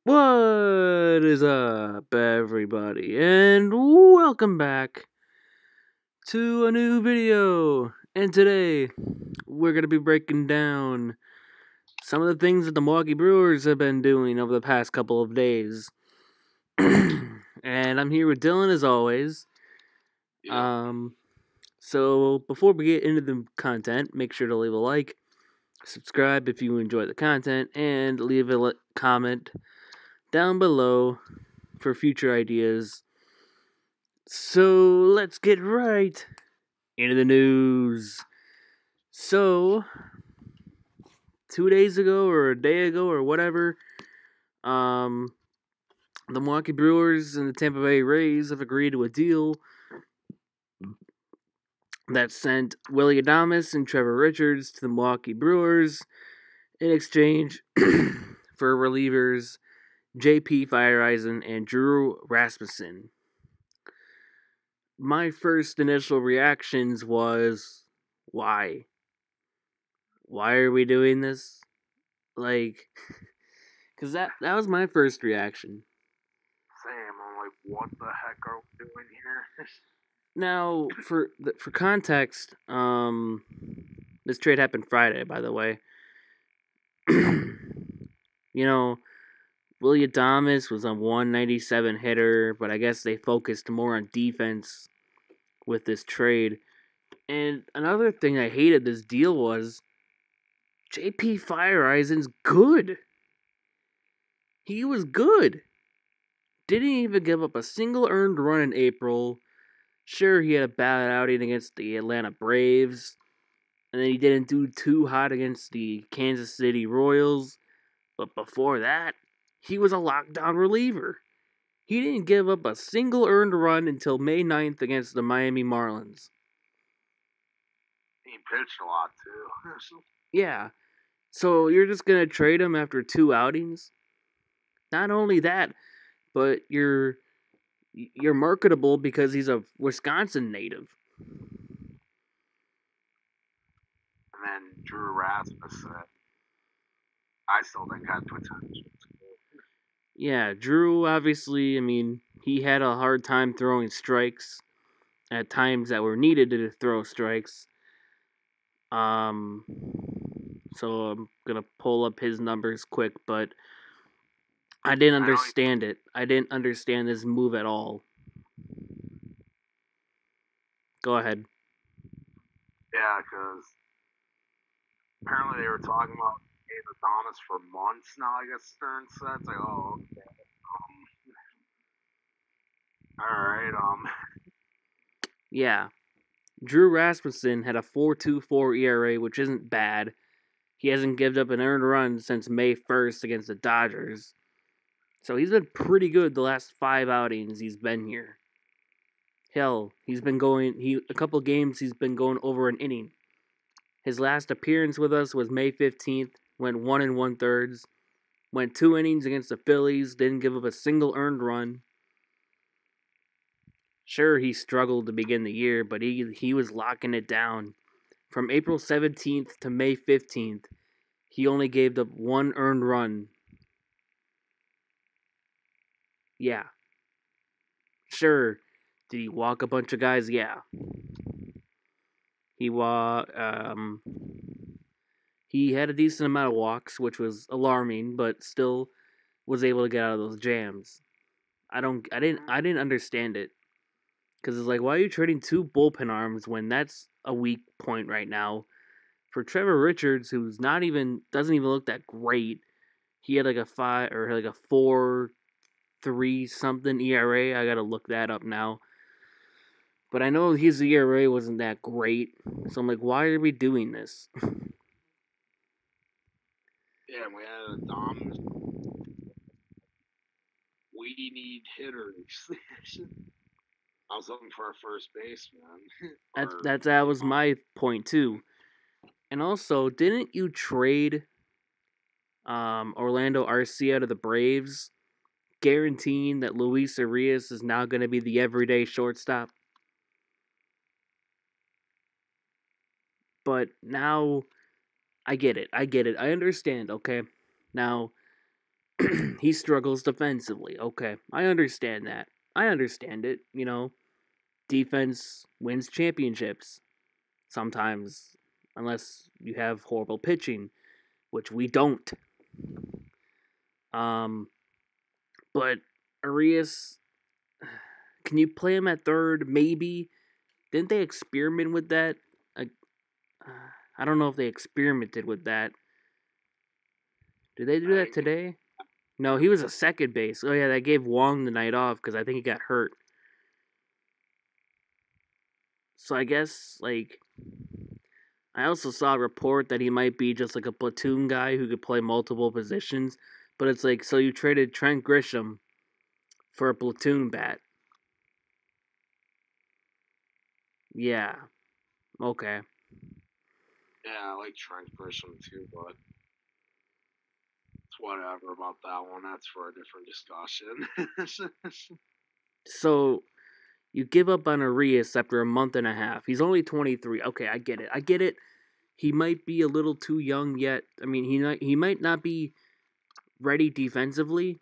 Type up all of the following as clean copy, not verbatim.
What is up, everybody, and welcome back to a new video. And today, we're going to be breaking down some of the things that the Milwaukee Brewers have been doing over the past couple of days. And I'm here with Dylan, as always. So before we get into the content, make sure to leave a like, subscribe if you enjoy the content, and leave a comment down below for future ideas. So let's get right into the news. So 2 days ago or a day ago or whatever, the Milwaukee Brewers and the Tampa Bay Rays have agreed to a deal that sent Willy Adames and Trevor Richards to the Milwaukee Brewers in exchange for relievers J.P. Feyereisen and Drew Rasmussen. My first initial reactions was, why? Why are we doing this? Like, because that was my first reaction. Same, I'm like, what the heck are we doing here? Now, for context, this trade happened Friday, by the way. Willy Adames was a 197 hitter, but I guess they focused more on defense with this trade. And another thing I hated this deal was J.P. Feyereisen's good. He was good. Didn't even give up a single earned run in April. Sure, he had a bad outing against the Atlanta Braves. And then he didn't do too hot against the Kansas City Royals. But before that, he was a lockdown reliever. He didn't give up a single earned run until May 9th against the Miami Marlins. He pitched a lot, too. Yeah. So you're just going to trade him after 2 outings? Not only that, but you're marketable because he's a Wisconsin native. And then Drew Rasmussen, I still think had potential. Yeah, Drew, obviously, I mean, he had a hard time throwing strikes at times that were needed to throw strikes. So I'm going to pull up his numbers quick, but I didn't understand it. I didn't understand this move at all. Go ahead. Yeah, because apparently they were talking about Adames for months now, I guess Stern said. It's like, oh, okay. Alright, Yeah. Drew Rasmussen had a 4.24 ERA, which isn't bad. He hasn't given up an earned run since May 1st against the Dodgers. So he's been pretty good the last 5 outings he's been here. Hell, he's been going, a couple games he's been going over an inning. His last appearance with us was May 15th, went 1 1/3, went 2 innings against the Phillies, didn't give up a single earned run. Sure, he struggled to begin the year, but he was locking it down. From April 17th to May 15th, he only gave up 1 earned run. Yeah. Sure, did he walk a bunch of guys? Yeah. He had a decent amount of walks, which was alarming, but still was able to get out of those jams. I didn't understand it. Because it's like, why are you trading 2 bullpen arms when that's a weak point right now? For Trevor Richards, who's doesn't even look that great. He had like a 4.3 something ERA. I gotta look that up now. But I know his ERA wasn't that great. So I'm like, why are we doing this? yeah, we had Adames. We need hitters. I was looking for a first baseman. That was my point too. And also, didn't you trade Orlando Arcia to the Braves, guaranteeing that Luis Arias is now going to be the everyday shortstop? But now, I get it. I understand, okay? Now, he struggles defensively. Okay, I understand that. I understand it. Defense wins championships sometimes, unless you have horrible pitching, which we don't. But Arias, can you play him at third? Maybe. Didn't they experiment with that? I don't know if they experimented with that. Did they do that today? No, he was a second base. Oh yeah, that gave Wong the night off because I think he got hurt. So I guess I also saw a report that he might be just like a platoon guy who could play multiple positions. But it's like, so you traded Trent Grisham for a platoon bat. Yeah. Okay. Yeah, I like Trent Grisham too, but it's whatever about that one. That's for a different discussion. So you give up on Arias after a month and a half. He's only 23. Okay, I get it. He might be a little too young yet. I mean, he might not be ready defensively,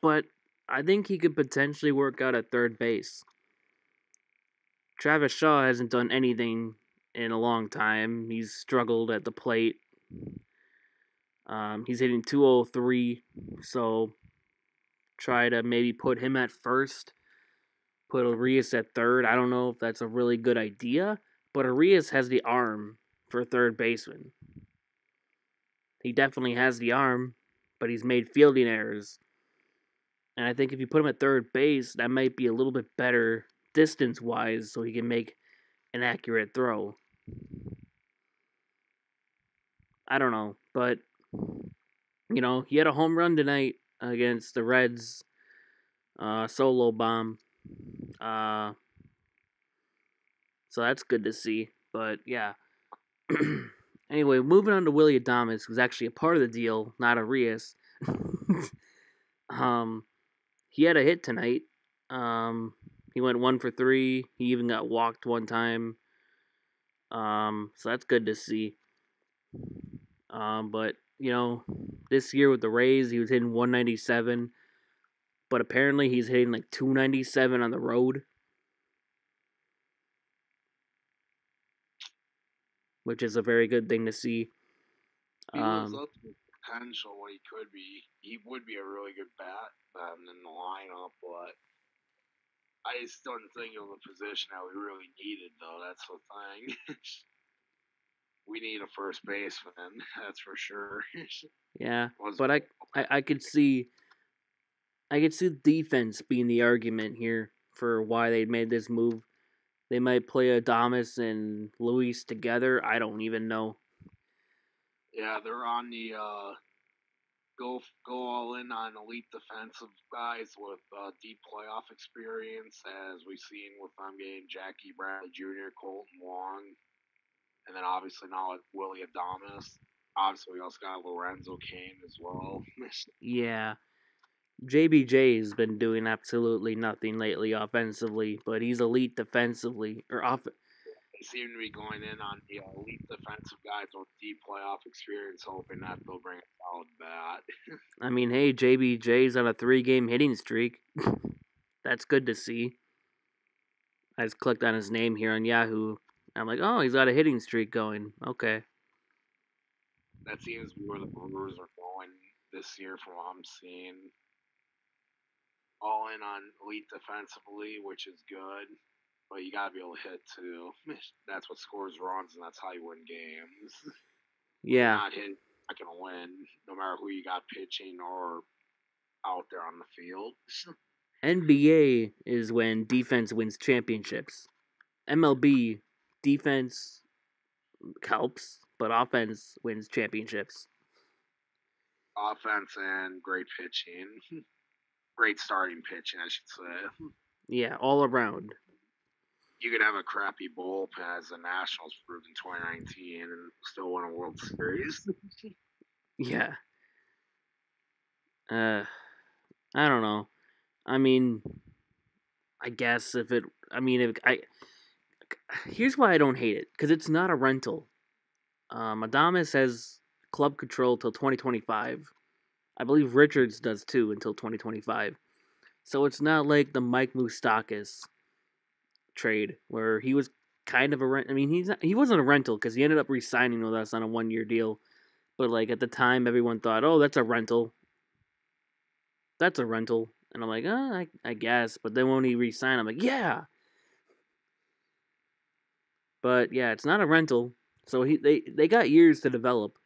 but I think he could potentially work out at third base. Travis Shaw hasn't done anything in a long time. He's struggled at the plate. He's hitting 203, so try to maybe put him at first. Put Arias at third. I don't know if that's a really good idea, but Arias has the arm for third baseman. He definitely has the arm, but he's made fielding errors. And I think if you put him at third base, that might be a little bit better distance-wise so he can make an accurate throw. I don't know, but he had a home run tonight against the Reds. Solo bomb. So that's good to see. But yeah. Anyway, moving on to Willy Adames, who's actually a part of the deal, not Arias. He had a hit tonight. He went 1 for 3. He even got walked one time. So that's good to see. But this year with the Rays, he was hitting 197, but apparently he's hitting like 297 on the road, which is a very good thing to see. He lives up to potential what he could be. He would be a really good bat in the lineup, but I just don't think it was a position that we really needed, though. That's the thing. We need a first baseman, that's for sure. Yeah, but I could see defense being the argument here for why they made this move. They might play Adames and Luis together. I don't even know. Yeah, they're on the go all in on elite defensive guys with deep playoff experience, as we've seen with them getting Jackie Bradley Jr., Colton Wong, and then obviously now with Willy Adames. Obviously, we also got Lorenzo Cain as well. Yeah. JBJ has been doing absolutely nothing lately offensively, but he's elite defensively. They seem to be going in on the elite defensive guys with deep playoff experience, hoping that they'll bring a solid bat. I mean, hey, JBJ's on a 3-game hitting streak. That's good to see. I just clicked on his name here on Yahoo. I'm like, oh, he's got a hitting streak going. Okay. That seems to be where the Brewers are going this year from what I'm seeing. All in on elite defensively, which is good. But you gotta be able to hit too. That's what scores runs, and that's how you win games. Yeah. Not hit, not gonna win, no matter who you got pitching or out there on the field. NBA is when defense wins championships. MLB, defense helps, but offense wins championships. Offense and great pitching. Great starting pitching, I should say. Yeah, all around. You could have a crappy bullpen, as the Nationals proved in 2019, and still win a World Series. Yeah. I don't know. I mean, I guess here's why I don't hate it, because it's not a rental. Adames has club control till 2025. I believe Richards does too until 2025. So it's not like the Mike Moustakas trade where he was kind of a rent. I mean, he wasn't a rental because he ended up re-signing with us on a 1-year deal. But like at the time, everyone thought, "Oh, that's a rental. That's a rental." And I'm like, I guess. But then when he re-signed, I'm like, yeah. But yeah, it's not a rental. So they got years to develop.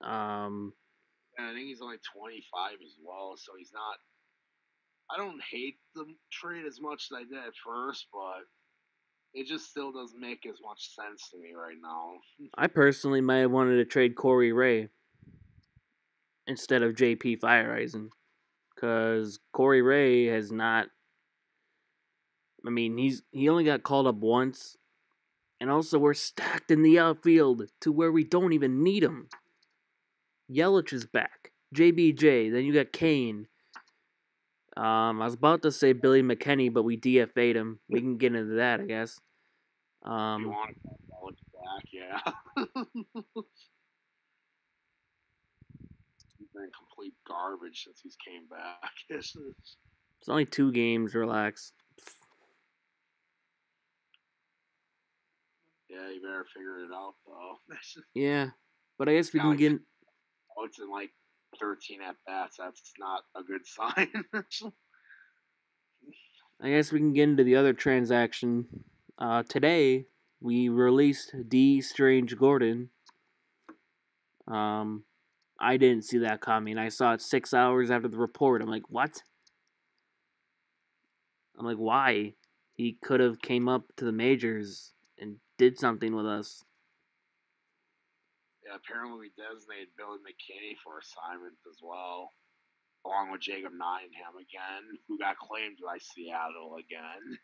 And I think he's only 25 as well, so he's not. I don't hate the trade as much as I did at first, but it just still doesn't make as much sense to me right now. I personally might have wanted to trade Corey Ray instead of JP Fireeisen because Corey Ray has not. I mean, he only got called up once, and also we're stacked in the outfield to where we don't even need him. Yelich is back, JBJ. Then you got Kane. I was about to say Billy McKinney, but we DFA'd him. We can get into that, I guess. You want to call it back, yeah. He's been complete garbage since he's came back. It's only 2 games. Relax. Yeah, you better figure it out, though. Yeah, but I guess we can get. Oh, it's in like 13 at bats. That's not a good sign. I guess we can get into the other transaction. Today we released Dee Gordon. I didn't see that coming. I saw it 6 hours after the report. I'm like, what? I'm like, why? He could have came up to the majors and did something with us. Yeah, apparently we designated Billy McKinney for assignment as well, along with Jacob Nottingham again, who got claimed by Seattle again.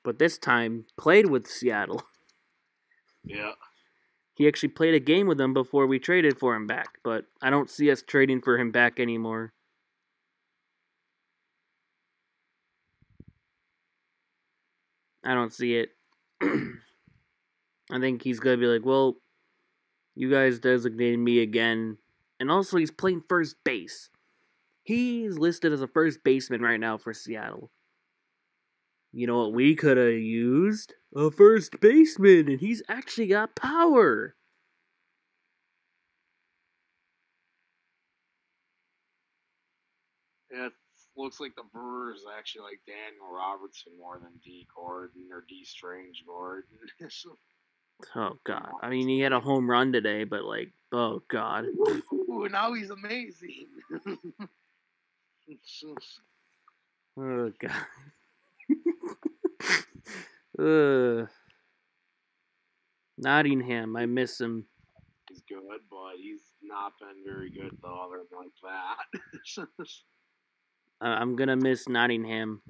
But this time, played with Seattle. Yeah. He actually played a game with them before we traded for him back, but I don't see us trading for him back anymore. I don't see it. I think he's going to be like, well, you guys designated me again. And also, he's playing first base. He's listed as a first baseman right now for Seattle. You know what we could have used? A first baseman, and he's actually got power. Yeah, it looks like the Brewers actually like Daniel Robertson more than Dee Gordon or Dee Gordon. Oh, God. I mean, he had a home run today, but, like, oh, God. Ooh, now he's amazing. Oh, God. Nottingham, I miss him. He's good, but he's not been very good, though, other than like that. I'm gonna miss Nottingham.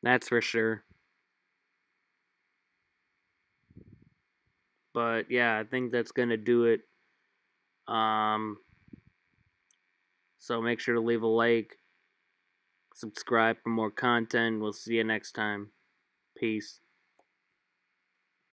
That's for sure. But yeah, I think that's gonna do it. So make sure to leave a like, subscribe for more content. We'll see you next time. Peace.